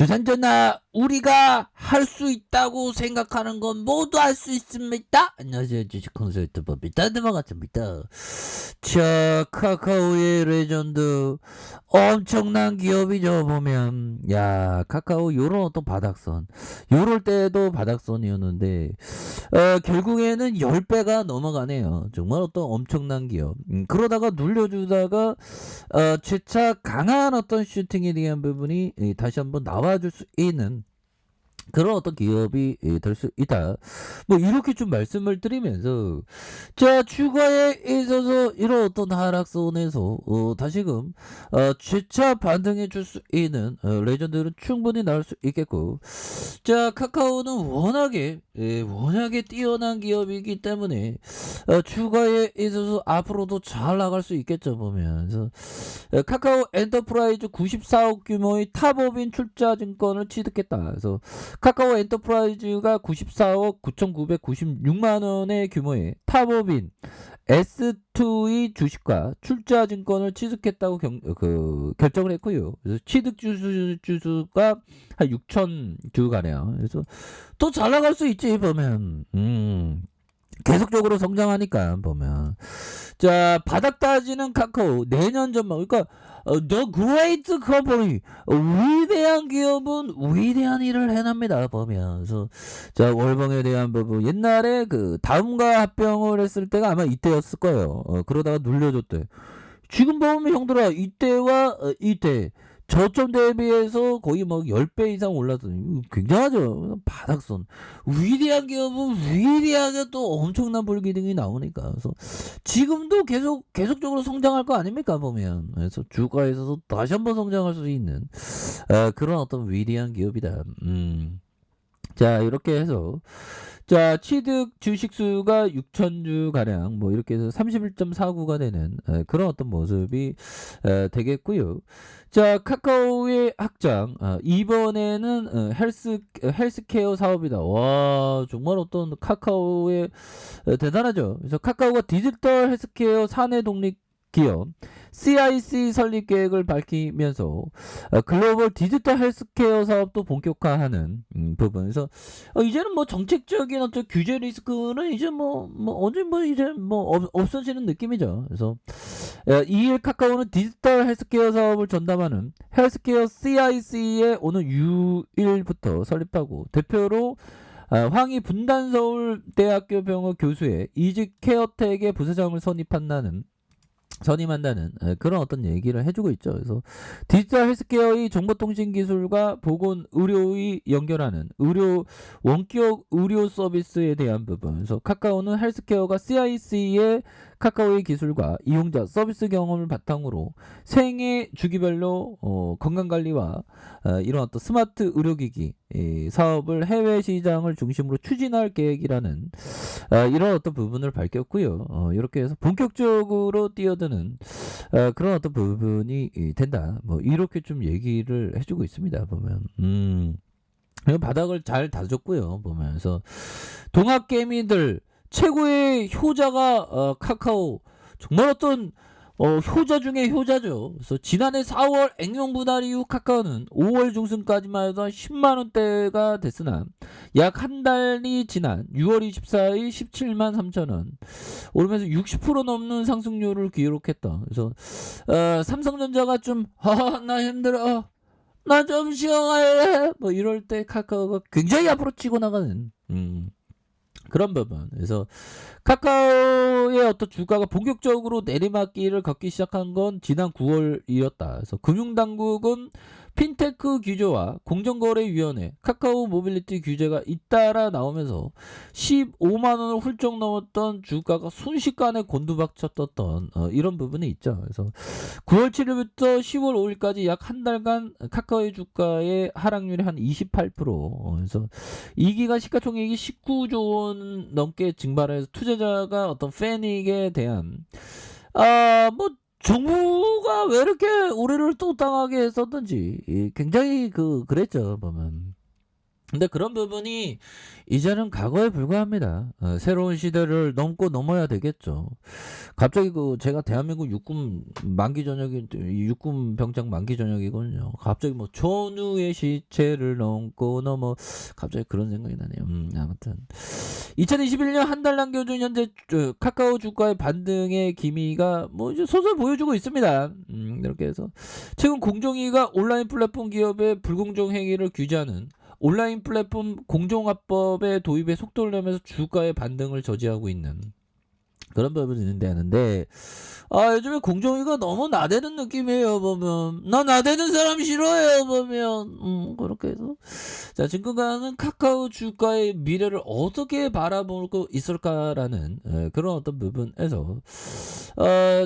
조선전화 우리가 할 수 있다고 생각하는 건 모두 할 수 있습니다. 안녕하세요, 주식 컨설트 법이다 넘어갔습니다. 자, 카카오의 레전드 엄청난 기업이죠. 보면 야, 카카오 요런 어떤 바닥선, 요럴 때도 바닥선이었는데 결국에는 10배가 넘어가네요. 정말 어떤 엄청난 기업. 그러다가 눌려주다가 재차 강한 어떤 슈팅에 대한 부분이 다시 한번 나와줄 수 있는 그런 어떤 기업이 될 수 있다. 뭐 이렇게 좀 말씀을 드리면서 자, 주가에 있어서 이런 어떤 하락선에서 다시금 재차 반등해 줄 수 있는 레전드는 충분히 나올 수 있겠고, 자, 카카오는 워낙에 뛰어난 기업이기 때문에 주가에 있어서 앞으로도 잘 나갈 수 있겠죠. 보면서 카카오 엔터프라이즈 94억 규모의 탑업인 출자증권을 취득했다. 그래서 카카오 엔터프라이즈가 94억 9,996만 원의 규모의 탑업인 S2의 주식과 출자증권을 취득했다고 결정을 했고요. 그래서 취득 주수가 한 6천 주 가량. 그래서 또 잘 나갈 수 있지 보면. 계속적으로 성장하니까 보면. 자, 바닥 따지는 카카오 내년 전망. 그러니까 The Great Company, 위대한 기업은 위대한 일을 해납니다. 보면서 자, 월봉에 대한 부분 옛날에 그 다음과 합병을 했을 때가 아마 이때였을 거예요. 그러다가 눌려줬대. 지금 보면 형들아, 이때와 이때 저점 대비해서 거의 뭐 10배 이상 올랐더니 굉장하죠. 바닥선. 위대한 기업은 위대하게 또 엄청난 불기둥이 나오니까. 그래서 지금도 계속적으로 성장할 거 아닙니까, 보면. 그래서 주가에 있어서 다시 한번 성장할 수 있는 그런 어떤 위대한 기업이다. 자, 이렇게 해서 자, 취득 주식수가 6천주 가량 뭐 이렇게 해서 31.49가 되는 그런 어떤 모습이 되겠고요. 자, 카카오의 확장, 이번에는 헬스케어 사업이다. 와, 정말 어떤 카카오의 대단하죠. 그래서 카카오가 디지털 헬스케어 사내 독립 기업 CIC 설립 계획을 밝히면서 글로벌 디지털 헬스케어 사업도 본격화하는 부분에서 이제는 뭐 정책적인 어떤 규제 리스크는 이제 없어지는 느낌이죠. 그래서 이일 카카오는 디지털 헬스케어 사업을 전담하는 헬스케어 CIC에 오는 6일부터 설립하고 대표로 황희 분단서울대학교 병원 교수의 이직 케어텍의 부사장을 선임한다는 그런 어떤 얘기를 해주고 있죠. 그래서 디지털 헬스케어의 정보통신 기술과 보건 의료의 연결하는 원격 의료 서비스에 대한 부분. 그래서 카카오는 헬스케어가 CIC의 카카오의 기술과 이용자 서비스 경험을 바탕으로 생애 주기별로 건강관리와 이런 어떤 스마트 의료기기 사업을 해외 시장을 중심으로 추진할 계획이라는 이런 어떤 부분을 밝혔고요. 이렇게 해서 본격적으로 뛰어드는 그런 어떤 부분이 된다. 뭐 이렇게 좀 얘기를 해주고 있습니다. 보면 바닥을 잘 다졌고요. 보면서 동학개미들 최고의 효자가 카카오. 정말 어떤 효자 중에 효자죠. 그래서 지난해 4월 액면 분할 이후 카카오는 5월 중순까지만 해도 10만원대가 됐으나 약 한 달이 지난 6월 24일 17만 3천원 오르면서 60% 넘는 상승률을 기록했다. 그래서 삼성전자가 좀 나 힘들어, 나 좀 쉬어갈래, 뭐 이럴 때 카카오가 굉장히 앞으로 치고 나가는 그런 부분. 그래서 카카오의 어떤 주가가 본격적으로 내리막길을 걷기 시작한 건 지난 9월이었다. 그래서 금융당국은 핀테크 규제와 공정거래위원회, 카카오 모빌리티 규제가 잇따라 나오면서 15만 원을 훌쩍 넘었던 주가가 순식간에 곤두박쳤던 이런 부분이 있죠. 그래서 9월 7일부터 10월 5일까지 약 한 달간 카카오의 주가의 하락률이 한 28%. 그래서 이 기간 시가총액이 19조 원 넘게 증발해서 투자자가 어떤 패닉에 대한 뭐 정부가 왜 이렇게 우리를 또 당하게 했었던지 굉장히 그랬죠. 보면 근데 그런 부분이 이제는 과거에 불과합니다. 새로운 시대를 넘고 넘어야 되겠죠. 갑자기 제가 대한민국 육군 만기 전역이 육군 병장 만기 전역이거든요. 갑자기 뭐 전우의 시체를 넘고 넘어 갑자기 그런 생각이 나네요. 아무튼 2021년 한 달 남겨준 현재 카카오 주가의 반등의 기미가 뭐 이제 소설 보여주고 있습니다. 이렇게 해서 최근 공정위가 온라인 플랫폼 기업의 불공정 행위를 규제하는 온라인 플랫폼 공정화법의 도입에 속도를 내면서 주가의 반등을 저지하고 있는 그런 부분이 있는데 하는데 요즘에 공정위가 너무 나대는 느낌이에요. 보면 나 나대는 사람 싫어해요. 보면 그렇게 해서 자 지금까지는 카카오 주가의 미래를 어떻게 바라보고 있을까라는 그런 어떤 부분에서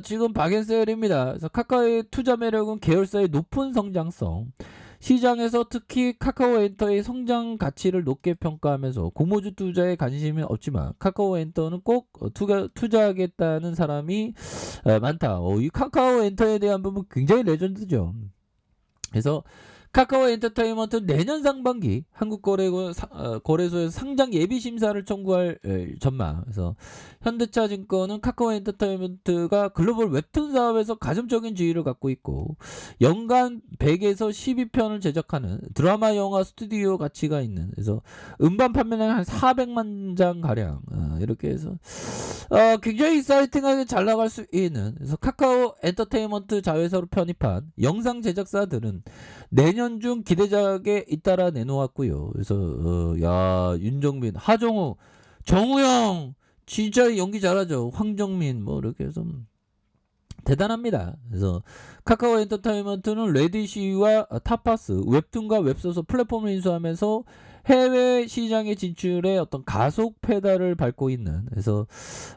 지금 박앤셀입니다. 그래서 카카오의 투자 매력은 계열사의 높은 성장성, 시장에서 특히 카카오엔터의 성장 가치를 높게 평가하면서 공모주 투자에 관심이 없지만 카카오엔터는 꼭 투자하겠다는 사람이 많다. 이 카카오엔터에 대한 부분 굉장히 레전드죠. 그래서 카카오 엔터테인먼트 내년 상반기 한국거래소에서 상장 예비 심사를 청구할 전망. 그래서 현대차증권은 카카오 엔터테인먼트가 글로벌 웹툰 사업에서 가점적인 지위를 갖고 있고 연간 100에서 12편을 제작하는 드라마 영화 스튜디오 가치가 있는 그래서 음반 판매량 한 400만 장 가량 이렇게 해서 굉장히 익사이팅하게 잘 나갈 수 있는 그래서 카카오 엔터테인먼트 자회사로 편입한 영상 제작사들은 내년 중 기대작에 잇따라 내놓았고요. 그래서 야 윤정민, 하정우, 정우영 진짜 연기 잘하죠. 황정민 뭐 이렇게 해서 대단합니다. 그래서 카카오 엔터테인먼트는 레디시와 타파스 웹툰과 웹소설 플랫폼을 인수하면서 해외 시장의 진출에 어떤 가속 페달을 밟고 있는 그래서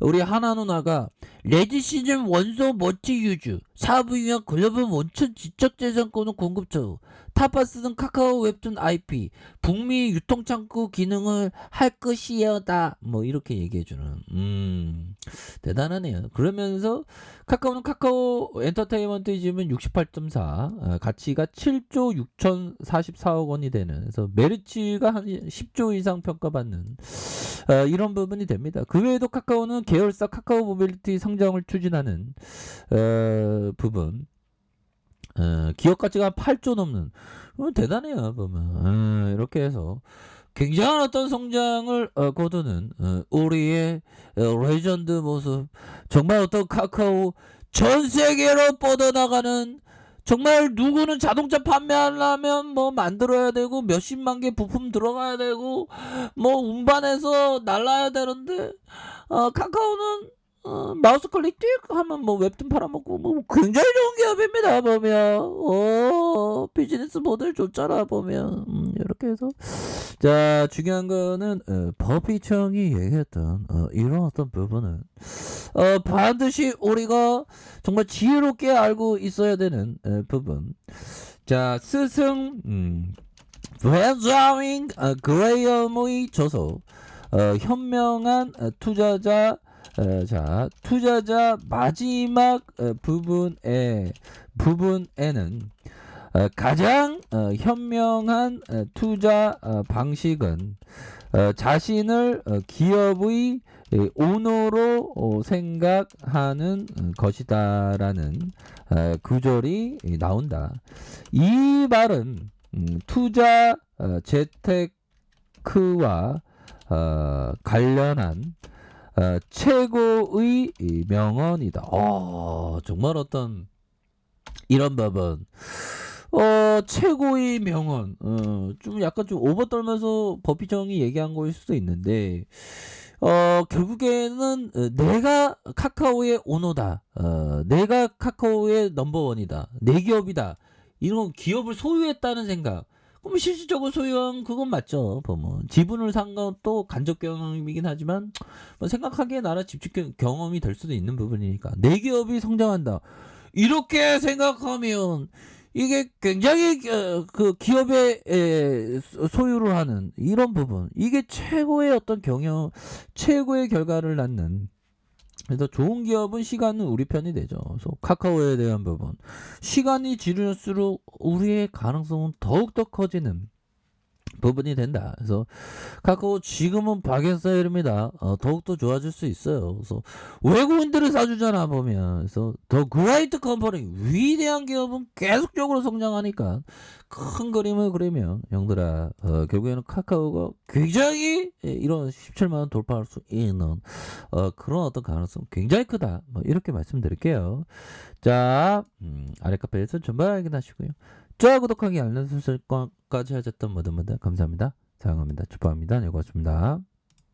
우리 하나 누나가 레디 시즌 원소 멀티 유즈 사업을 위한 글로벌 원천 지적 재산권을 공급처 타파스는 카카오 웹툰 IP 북미 유통창구 기능을 할 것이여다 뭐 이렇게 얘기해주는 대단하네요. 그러면서 카카오는 카카오 엔터테인먼트의 지분 68.4 가치가 7조 6,044억 원이 되는 그래서 메리츠가 한 10조 이상 평가받는 이런 부분이 됩니다. 그 외에도 카카오는 계열사 카카오 모빌리티 성장을 추진하는 부분 기업 가치가 한 8조 넘는 대단해요. 보면 이렇게 해서 굉장한 어떤 성장을 거두는 우리의 레전드 모습 정말 어떤 카카오 전 세계로 뻗어나가는 정말 누구는 자동차 판매하려면 뭐 만들어야 되고 몇십만 개 부품 들어가야 되고 뭐 운반해서 날라야 되는데 카카오는 마우스 클릭 띡 하면 뭐 웹툰 팔아먹고 뭐 굉장히 좋은 기업입니다. 보면 비즈니스 모델 좋잖아. 보면 이렇게 해서 자 중요한 거는 법이청이 얘기했던 이런 어떤 부분은 반드시 우리가 정말 지혜롭게 알고 있어야 되는 부분. 자 스승 벤자민 그레이엄의 저서 현명한 투자자 투자자 마지막 부분에는 가장 현명한 투자 방식은 자신을 기업의 오너로 생각하는 것이다라는 구절이 나온다. 이 말은 투자 재테크와 관련한 최고의 명언이다. 정말 어떤 이런 부분 최고의 명언 좀 약간 좀 오버 떨면서 버피정이 얘기한 거일 수도 있는데 결국에는 내가 카카오의 오너다. 내가 카카오의 넘버원이다. 내 기업이다. 이런 기업을 소유했다는 생각. 그럼 실질적으로 소유한 그건 맞죠. 보면 지분을 산 것도 간접 경험이긴 하지만 뭐 생각하기에 나라 집중 경험이 될 수도 있는 부분이니까 내 기업이 성장한다. 이렇게 생각하면 이게 굉장히 그 기업의 소유를 하는 이런 부분 이게 최고의 어떤 경영 최고의 결과를 낳는 그래서 좋은 기업은 시간은 우리 편이 되죠. 그래서 카카오에 대한 부분 시간이 지날수록 우리의 가능성은 더욱더 커지는 부분이 된다. 그래서 카카오 지금은 박앤사일입니다. 더욱더 좋아질 수 있어요. 그래서 외국인들이 사주잖아 보면. 그래서 더 그레이트 컴퍼니 위대한 기업은 계속적으로 성장하니까 큰 그림을 그리면 형들아 결국에는 카카오가 굉장히 이런 17만 원 돌파할 수 있는 그런 어떤 가능성 굉장히 크다. 뭐 이렇게 말씀드릴게요. 자 아래 카페에서 전부 확인하시고요. 좋아요 구독하기 알람 설정까지 하셨던 모든 분들 감사합니다. 사랑합니다. 축복합니다. 네, 고맙습니다.